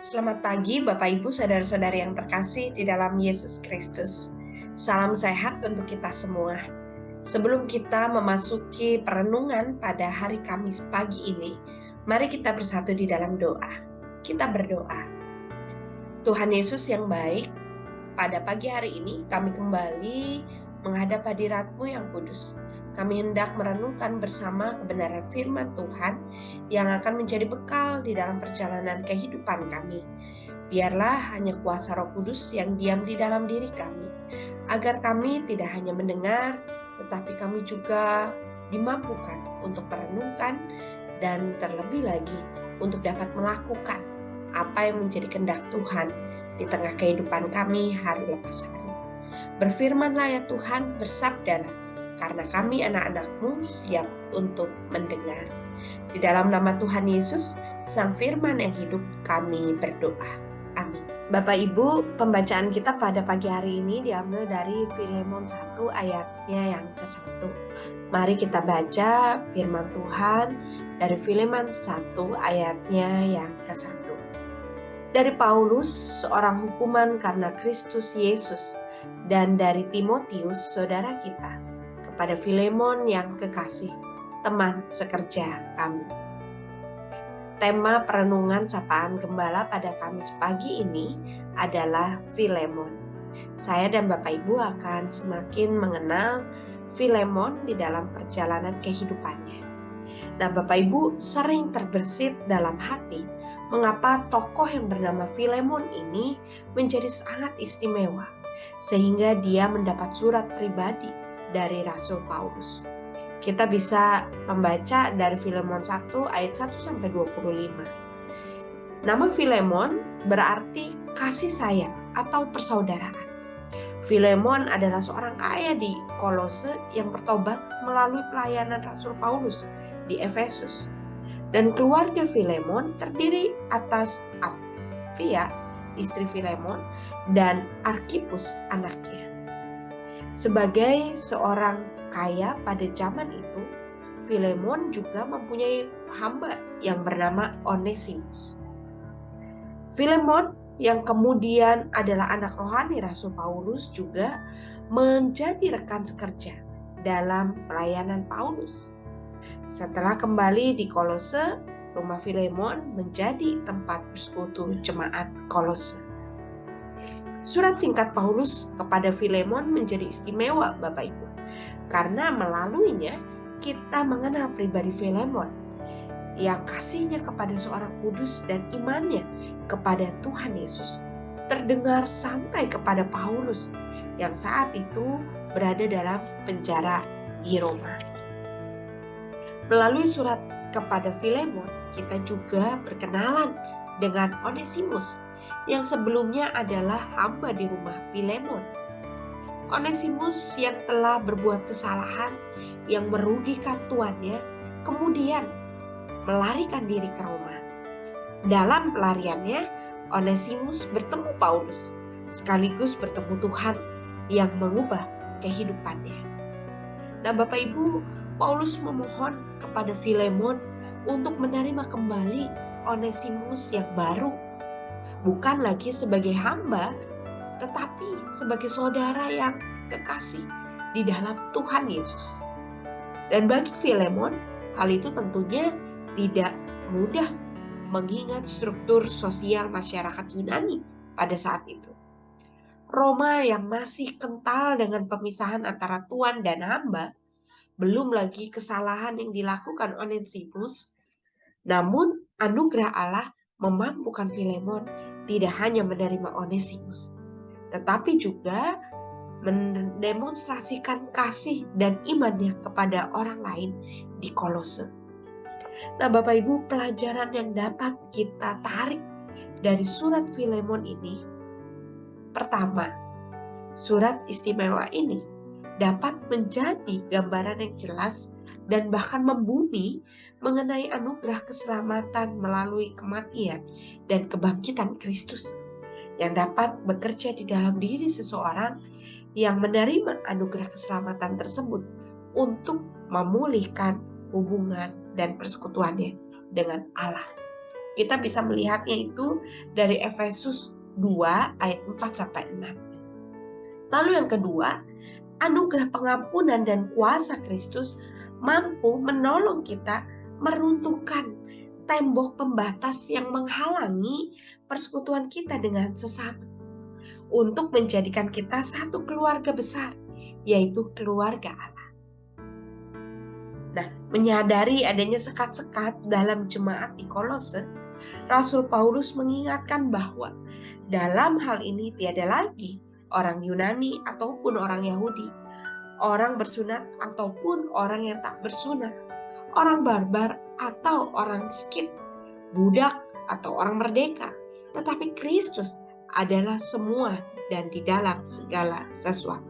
Selamat pagi Bapak Ibu Saudara-saudari yang terkasih di dalam Yesus Kristus. Salam sehat untuk kita semua. Sebelum kita memasuki perenungan pada hari Kamis pagi ini, mari kita bersatu di dalam doa. Kita berdoa. Tuhan Yesus yang baik, pada pagi hari ini kami kembali menghadap hadirat-Mu yang kudus. Kami hendak merenungkan bersama kebenaran firman Tuhan yang akan menjadi bekal di dalam perjalanan kehidupan kami. Biarlah hanya kuasa Roh Kudus yang diam di dalam diri kami, agar kami tidak hanya mendengar, tetapi kami juga dimampukan untuk merenungkan dan terlebih lagi untuk dapat melakukan apa yang menjadi kehendak Tuhan di tengah kehidupan kami hari lepas hari. Berfirmanlah ya Tuhan, bersabdalah, karena kami anak-anak-Mu siap untuk mendengar. Di dalam nama Tuhan Yesus, Sang Firman yang hidup, kami berdoa. Amin. Bapak Ibu, pembacaan kita pada pagi hari ini diambil dari Filemon 1 ayatnya yang ke-1. Mari kita baca firman Tuhan dari Filemon 1 ayatnya yang ke-1. Dari Paulus, seorang hukuman karena Kristus Yesus, dan dari Timotius, saudara kita, kepada Filemon yang kekasih, teman sekerja kami. Tema perenungan sapaan gembala pada Kamis pagi ini adalah Filemon. Saya dan Bapak Ibu akan semakin mengenal Filemon di dalam perjalanan kehidupannya. Nah, Bapak Ibu sering terbersit dalam hati mengapa tokoh yang bernama Filemon ini menjadi sangat istimewa, sehingga dia mendapat surat pribadi dari Rasul Paulus. Kita bisa membaca dari Filemon 1 ayat 1-25. Nama Filemon berarti kasih sayang atau persaudaraan. Filemon adalah seorang kaya di Kolose yang bertobat melalui pelayanan Rasul Paulus di Efesus. Dan keluarga Filemon terdiri atas Apfia, istri Filemon, dan Arkhipus, anaknya. Sebagai seorang kaya pada zaman itu, Filemon juga mempunyai hamba yang bernama Onesimus. Filemon yang kemudian adalah anak rohani Rasul Paulus juga menjadi rekan sekerja dalam pelayanan Paulus. Setelah kembali di Kolose, rumah Filemon menjadi tempat bersekutu jemaat Kolose. Surat singkat Paulus kepada Filemon menjadi istimewa, Bapak Ibu, karena melaluinya kita mengenal pribadi Filemon yang kasihnya kepada seorang kudus dan imannya kepada Tuhan Yesus terdengar sampai kepada Paulus yang saat itu berada dalam penjara di Roma. Melalui surat kepada Filemon, kita juga berkenalan dengan Onesimus yang sebelumnya adalah hamba di rumah Filemon. Onesimus yang telah berbuat kesalahan yang merugikan tuannya, kemudian melarikan diri ke Roma. Dalam pelariannya, Onesimus bertemu Paulus, sekaligus bertemu Tuhan yang mengubah kehidupannya. Nah, Bapak Ibu, Paulus memohon kepada Filemon untuk menerima kembali Onesimus yang baru, bukan lagi sebagai hamba, tetapi sebagai saudara yang kekasih di dalam Tuhan Yesus. Dan bagi Filemon, hal itu tentunya tidak mudah mengingat struktur sosial masyarakat Yunani pada saat itu. Roma yang masih kental dengan pemisahan antara tuan dan hamba, belum lagi kesalahan yang dilakukan Onesimus, namun anugerah Allah memampukan Filemon tidak hanya menerima Onesimus, tetapi juga mendemonstrasikan kasih dan imannya kepada orang lain di Kolose. Nah, Bapak Ibu, pelajaran yang dapat kita tarik dari surat Filemon ini, pertama, surat istimewa ini dapat menjadi gambaran yang jelas dan bahkan membumi mengenai anugerah keselamatan melalui kematian dan kebangkitan Kristus yang dapat bekerja di dalam diri seseorang yang menerima anugerah keselamatan tersebut untuk memulihkan hubungan dan persekutuannya dengan Allah. Kita bisa melihatnya itu dari Efesus 2 ayat 4-6. Lalu yang kedua, anugerah pengampunan dan kuasa Kristus mampu menolong kita meruntuhkan tembok pembatas yang menghalangi persekutuan kita dengan sesama, untuk menjadikan kita satu keluarga besar, yaitu keluarga Allah. Nah, menyadari adanya sekat-sekat dalam jemaat di Kolose, Rasul Paulus mengingatkan bahwa dalam hal ini tiada lagi orang Yunani ataupun orang Yahudi, orang bersunat ataupun orang yang tak bersunat, orang barbar atau orang Skit, budak atau orang merdeka, tetapi Kristus adalah semua dan di dalam segala sesuatu.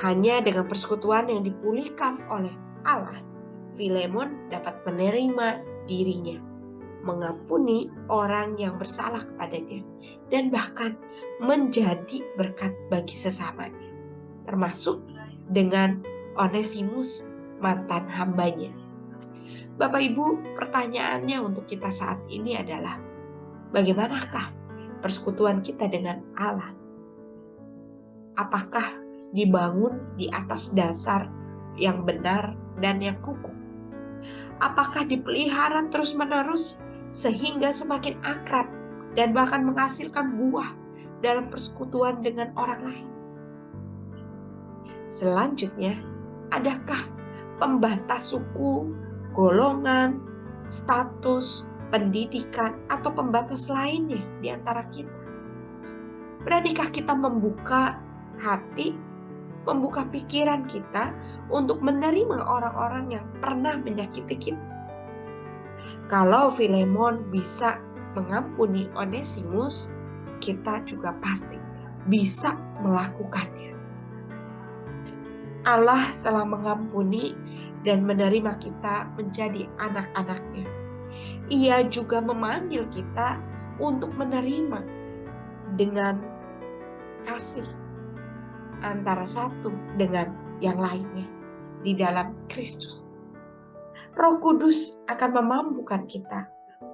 Hanya dengan persekutuan yang dipulihkan oleh Allah, Filemon dapat menerima dirinya, mengampuni orang yang bersalah kepadanya, dan bahkan menjadi berkat bagi sesamanya, termasuk dengan Onesimus, mantan hambanya. Bapak Ibu, pertanyaannya untuk kita saat ini adalah, bagaimanakah persekutuan kita dengan Allah? Apakah dibangun di atas dasar yang benar dan yang kukuh? Apakah dipelihara terus-menerus sehingga semakin akrab dan bahkan menghasilkan buah dalam persekutuan dengan orang lain? Selanjutnya, adakah pembatas suku, golongan, status, pendidikan, atau pembatas lainnya di antara kita? Beranikah kita membuka hati, membuka pikiran kita untuk menerima orang-orang yang pernah menyakiti kita? Kalau Filemon bisa mengampuni Onesimus, kita juga pasti bisa melakukannya. Allah telah mengampuni dan menerima kita menjadi anak-anaknya. Ia juga memanggil kita untuk menerima dengan kasih antara satu dengan yang lainnya di dalam Kristus. Roh Kudus akan memampukan kita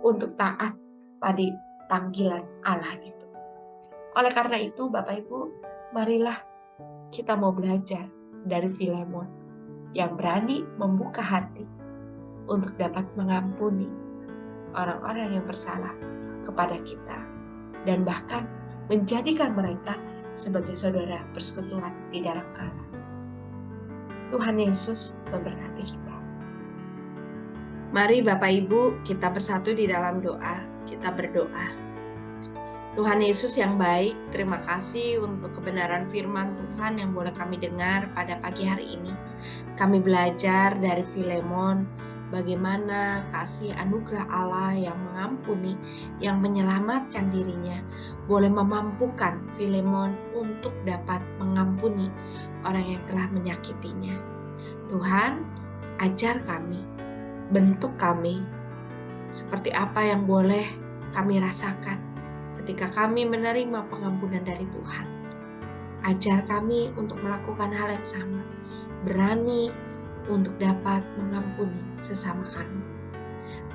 untuk taat pada panggilan Allah itu. Oleh karena itu, Bapak Ibu, marilah kita mau belajar dari Filemon yang berani membuka hati untuk dapat mengampuni orang-orang yang bersalah kepada kita, dan bahkan menjadikan mereka sebagai saudara persekutuan di dalam Allah. Tuhan Yesus memberkati kita. Mari Bapak Ibu, kita bersatu di dalam doa. Kita berdoa. Tuhan Yesus yang baik, terima kasih untuk kebenaran firman Tuhan yang boleh kami dengar pada pagi hari ini. Kami belajar dari Filemon, bagaimana kasih anugerah Allah yang mengampuni, yang menyelamatkan dirinya, boleh memampukan Filemon untuk dapat mengampuni orang yang telah menyakitinya. Tuhan, ajar kami, bentuk kami, seperti apa yang boleh kami rasakan ketika kami menerima pengampunan dari Tuhan. Ajar kami untuk melakukan hal yang sama, berani untuk dapat mengampuni sesama kami.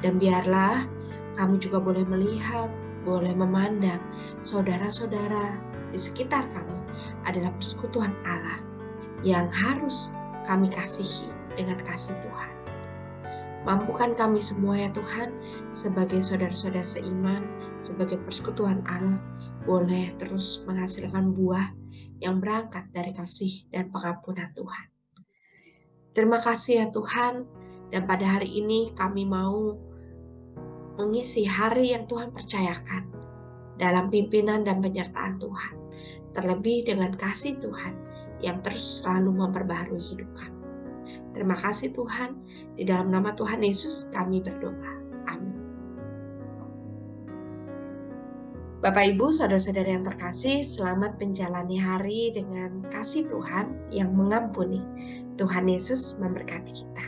Dan biarlah kami juga boleh melihat, boleh memandang saudara-saudara di sekitar kami adalah persekutuan Allah yang harus kami kasihi dengan kasih Tuhan. Mampukan kami semua ya Tuhan, sebagai saudara-saudara seiman, sebagai persekutuan Allah, boleh terus menghasilkan buah yang berangkat dari kasih dan pengampunan Tuhan. Terima kasih ya Tuhan, dan pada hari ini kami mau mengisi hari yang Tuhan percayakan dalam pimpinan dan penyertaan Tuhan, terlebih dengan kasih Tuhan yang terus selalu memperbaharui hidup kami. Terima kasih Tuhan, di dalam nama Tuhan Yesus kami berdoa. Amin. Bapak Ibu, saudara-saudara yang terkasih, selamat menjalani hari dengan kasih Tuhan yang mengampuni. Tuhan Yesus memberkati kita.